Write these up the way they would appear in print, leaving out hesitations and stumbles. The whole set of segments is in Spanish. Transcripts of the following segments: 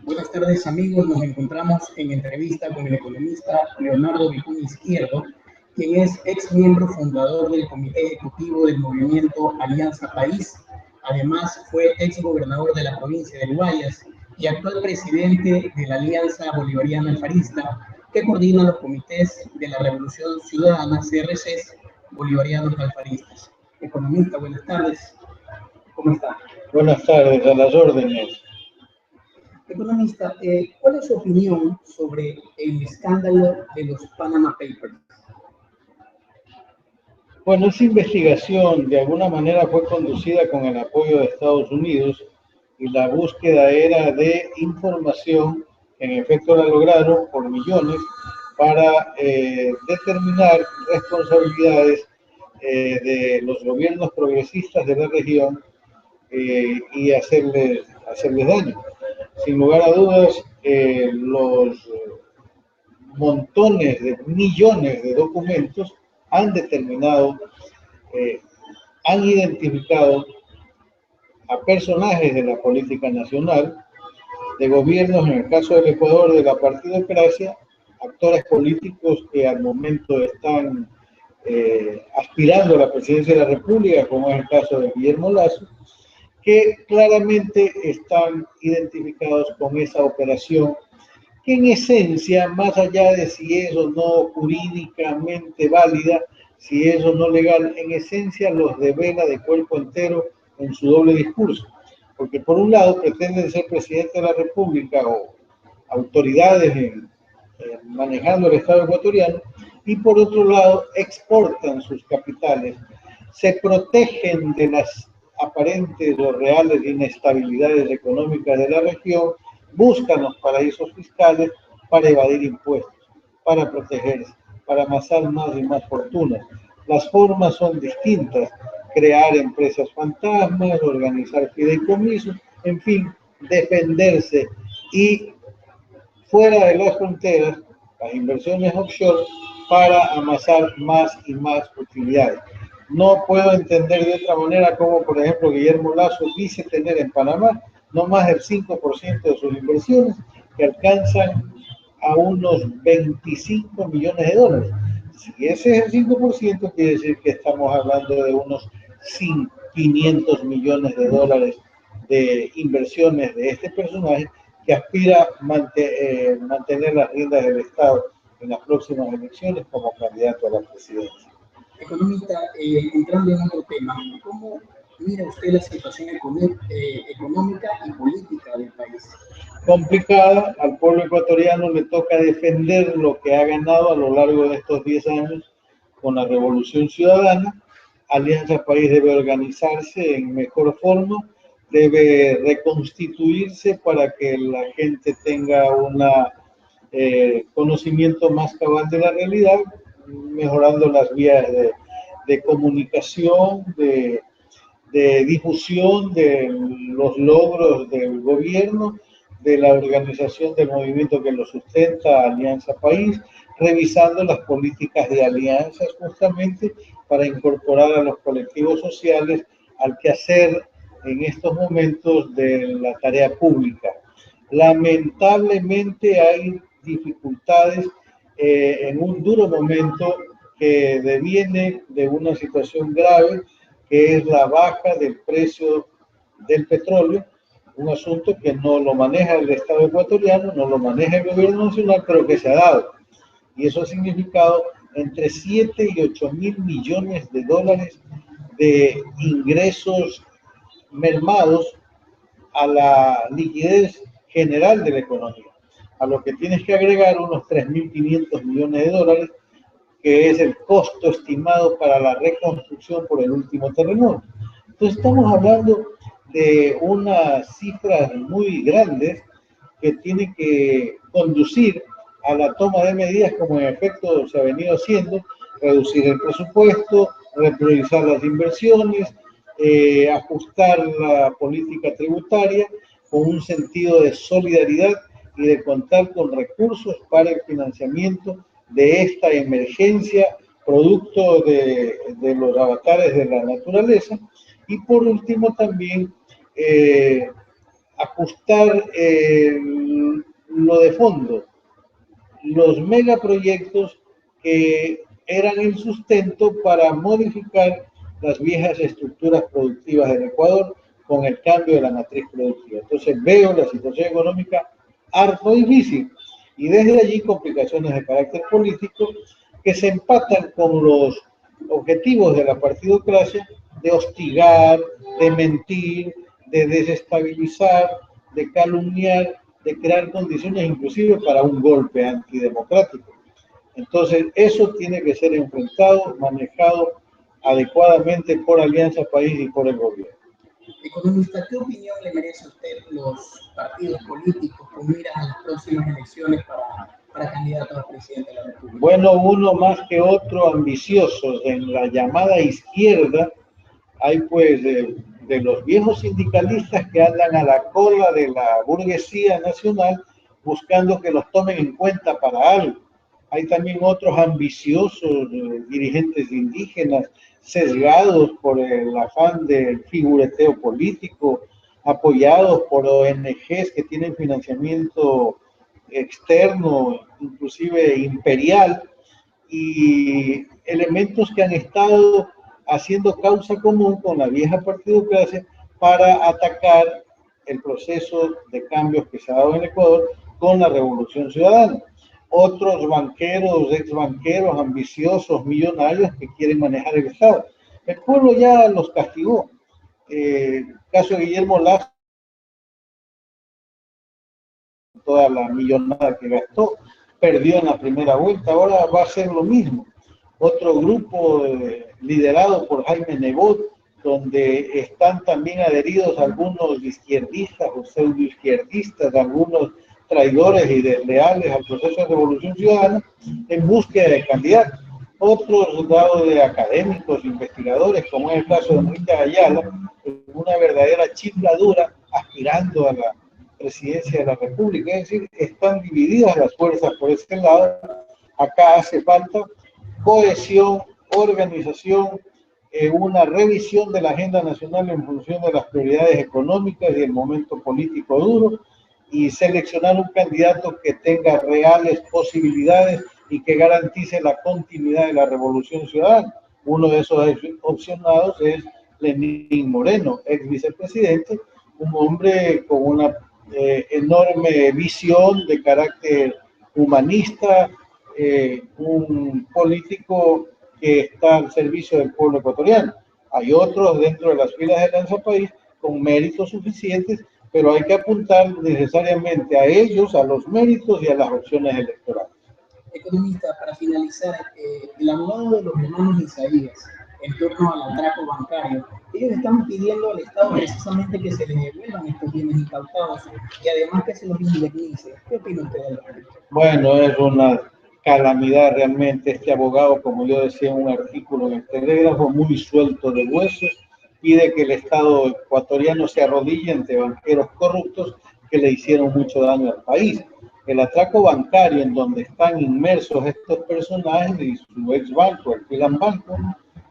Buenas tardes amigos, nos encontramos en entrevista con el economista Leonardo Vicuña Izquierdo, quien es ex miembro fundador del Comité Ejecutivo del Movimiento Alianza País. Además fue ex gobernador de la provincia del Guayas y actual presidente de la Alianza Bolivariana Alfarista, que coordina los comités de la Revolución Ciudadana, CRCs, Bolivarianos Alfaristas. Economista, buenas tardes. ¿Cómo está? Buenas tardes, a las órdenes. Economista, ¿cuál es su opinión sobre el escándalo de los Panama Papers? Bueno, esa investigación de alguna manera fue conducida con el apoyo de Estados Unidos y la búsqueda era de información, en efecto la lograron por millones, para determinar responsabilidades de los gobiernos progresistas de la región y hacerles daño. Sin lugar a dudas, los montones de millones de documentos han determinado, han identificado a personajes de la política nacional, de gobiernos, en el caso del Ecuador, de la partidocracia, actores políticos que al momento están aspirando a la presidencia de la República, como es el caso de Guillermo Lasso, que claramente están identificados con esa operación, que en esencia, más allá de si es o no jurídicamente válida, si es o no legal, en esencia los devela de cuerpo entero en su doble discurso. Porque por un lado pretenden ser presidente de la República o autoridades manejando el Estado ecuatoriano, y por otro lado exportan sus capitales, se protegen de las aparentes o reales inestabilidades económicas de la región, buscan los paraísos fiscales para evadir impuestos, para protegerse, para amasar más y más fortunas. Las formas son distintas: crear empresas fantasmas, organizar fideicomisos, en fin, defenderse, y fuera de las fronteras, las inversiones offshore para amasar más y más utilidades. No puedo entender de otra manera cómo, por ejemplo, Guillermo Lasso dice tener en Panamá no más del 5% de sus inversiones, que alcanzan a unos 25 millones de dólares. Si ese es el 5%, quiere decir que estamos hablando de unos 500 millones de dólares de inversiones de este personaje, que aspira a mantener las riendas del Estado en las próximas elecciones como candidato a la presidencia. Economista, entrando en otro tema, ¿cómo mira usted la situación económica y política del país? Complicada. Al pueblo ecuatoriano le toca defender lo que ha ganado a lo largo de estos 10 años con la Revolución Ciudadana. Alianza País debe organizarse en mejor forma, debe reconstituirse para que la gente tenga un conocimiento más cabal de la realidad, mejorando las vías de comunicación, de difusión de los logros del gobierno, de la organización del movimiento que lo sustenta, Alianza País, revisando las políticas de alianzas justamente para incorporar a los colectivos sociales al quehacer en estos momentos de la tarea pública. Lamentablemente hay dificultades en un duro momento que deviene de una situación grave, que es la baja del precio del petróleo, un asunto que no lo maneja el Estado ecuatoriano, no lo maneja el gobierno nacional, pero que se ha dado. Y eso ha significado entre 7 y 8 mil millones de dólares de ingresos mermados a la liquidez general de la economía, a lo que tienes que agregar unos 3.500 millones de dólares, que es el costo estimado para la reconstrucción por el último terremoto. Entonces estamos hablando de unas cifras muy grandes que tienen que conducir a la toma de medidas, como en efecto se ha venido haciendo: reducir el presupuesto, repriorizar las inversiones, ajustar la política tributaria con un sentido de solidaridad y de contar con recursos para el financiamiento de esta emergencia producto de los avatares de la naturaleza. Y por último también ajustar lo de fondo, los megaproyectos que eran el sustento para modificar las viejas estructuras productivas del Ecuador con el cambio de la matriz productiva. Entonces veo la situación económica harto difícil y desde allí complicaciones de carácter político que se empatan con los objetivos de la partidocracia de hostigar, de mentir, de desestabilizar, de calumniar, de crear condiciones inclusive para un golpe antidemocrático. Entonces, eso tiene que ser enfrentado, manejado adecuadamente por Alianza País y por el gobierno. Economista, ¿qué opinión le merece a usted los partidos políticos con miras a las próximas elecciones para candidatos a presidente de la República? Bueno, uno más que otro ambiciosos. En la llamada izquierda hay pues de los viejos sindicalistas que andan a la cola de la burguesía nacional buscando que los tomen en cuenta para algo. Hay también otros ambiciosos dirigentes indígenas sesgados por el afán del figureteo político, apoyados por ONGs que tienen financiamiento externo, inclusive imperial, y elementos que han estado haciendo causa común con la vieja partidocracia para atacar el proceso de cambios que se ha dado en Ecuador con la Revolución Ciudadana. Otros banqueros, ex banqueros, ambiciosos, millonarios que quieren manejar el Estado. El pueblo ya los castigó. El caso de Guillermo Lazo, toda la millonada que gastó, perdió en la primera vuelta, ahora va a ser lo mismo. Otro grupo liderado por Jaime Nebot, donde están también adheridos algunos izquierdistas o pseudoizquierdistas, algunos traidores y desleales al proceso de revolución ciudadana en búsqueda de candidatos. Otros dados de académicos, investigadores, como es el caso de Enrique Ayala, una verdadera chifladura aspirando a la presidencia de la República. Es decir, están divididas las fuerzas por ese lado. Acá hace falta cohesión, organización, una revisión de la agenda nacional en función de las prioridades económicas y el momento político duro, y seleccionar un candidato que tenga reales posibilidades y que garantice la continuidad de la revolución ciudadana. Uno de esos opcionados es Lenín Moreno, ex vicepresidente, un hombre con una enorme visión de carácter humanista, un político que está al servicio del pueblo ecuatoriano. Hay otros dentro de las filas de Alianza País con méritos suficientes, pero hay que apuntar necesariamente a ellos, a los méritos y a las opciones electorales. Economista, para finalizar, el abogado de los hermanos Isaías, en torno al atraco bancario, ellos están pidiendo al Estado precisamente que se les devuelvan estos bienes incautados y además que se los indemnice. ¿Qué opina usted de esto? Bueno, es una calamidad realmente. Este abogado, como yo decía en un artículo en el Telégrafo, muy suelto de huesos, pide que el Estado ecuatoriano se arrodille ante banqueros corruptos que le hicieron mucho daño al país. El atraco bancario en donde están inmersos estos personajes y su ex banco, el Filan Banco,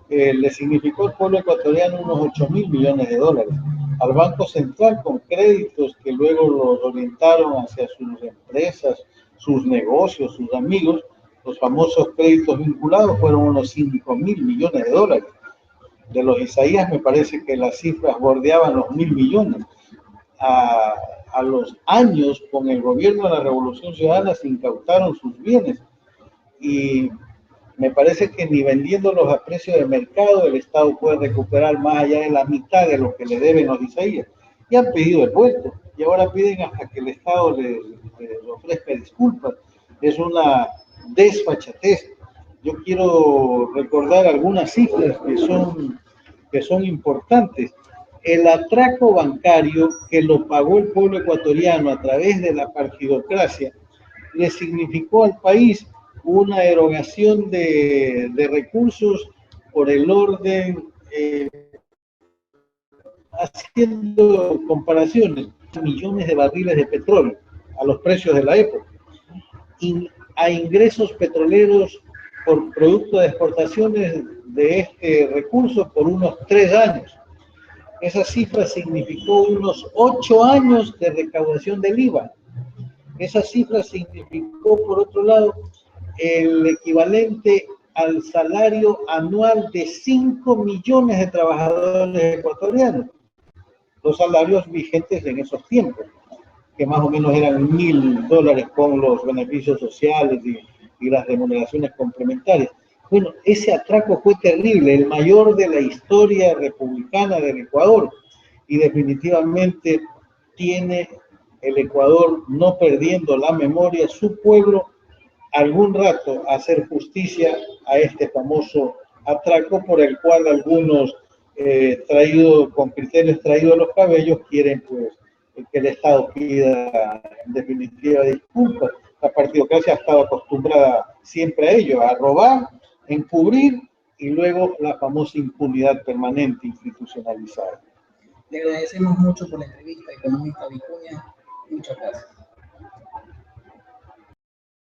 le significó al pueblo ecuatoriano unos 8.000 millones de dólares. Al Banco Central con créditos que luego los orientaron hacia sus empresas, sus negocios, sus amigos, los famosos créditos vinculados fueron unos 5.000 millones de dólares. De los Isaías me parece que las cifras bordeaban los 1.000 millones. A los años, con el gobierno de la Revolución Ciudadana, se incautaron sus bienes y me parece que ni vendiéndolos a precio de mercado el Estado puede recuperar más allá de la mitad de lo que le deben los Isaías. Y han pedido el vuelto y ahora piden hasta que el Estado les ofrezca disculpas. Es una desfachatez. Yo quiero recordar algunas cifras que son importantes. El atraco bancario que lo pagó el pueblo ecuatoriano a través de la partidocracia le significó al país una erogación de recursos por el orden, haciendo comparaciones, millones de barriles de petróleo a los precios de la época, y a ingresos petroleros por producto de exportaciones de este recurso por unos 3 años. Esa cifra significó unos 8 años de recaudación del IVA. Esa cifra significó, por otro lado, el equivalente al salario anual de 5 millones de trabajadores ecuatorianos, los salarios vigentes en esos tiempos, que más o menos eran $1.000 con los beneficios sociales y las remuneraciones complementarias. Bueno, ese atraco fue terrible, el mayor de la historia republicana del Ecuador, y definitivamente tiene el Ecuador, no perdiendo la memoria, su pueblo, algún rato hacer justicia a este famoso atraco por el cual algunos con criterios traídos a los cabellos quieren pues que el Estado pida en definitiva disculpas. La partidocracia ha estado acostumbrada siempre a ello, a robar, encubrir y luego la famosa impunidad permanente institucionalizada. Le agradecemos mucho por la entrevista, economista Vicuña. Muchas gracias.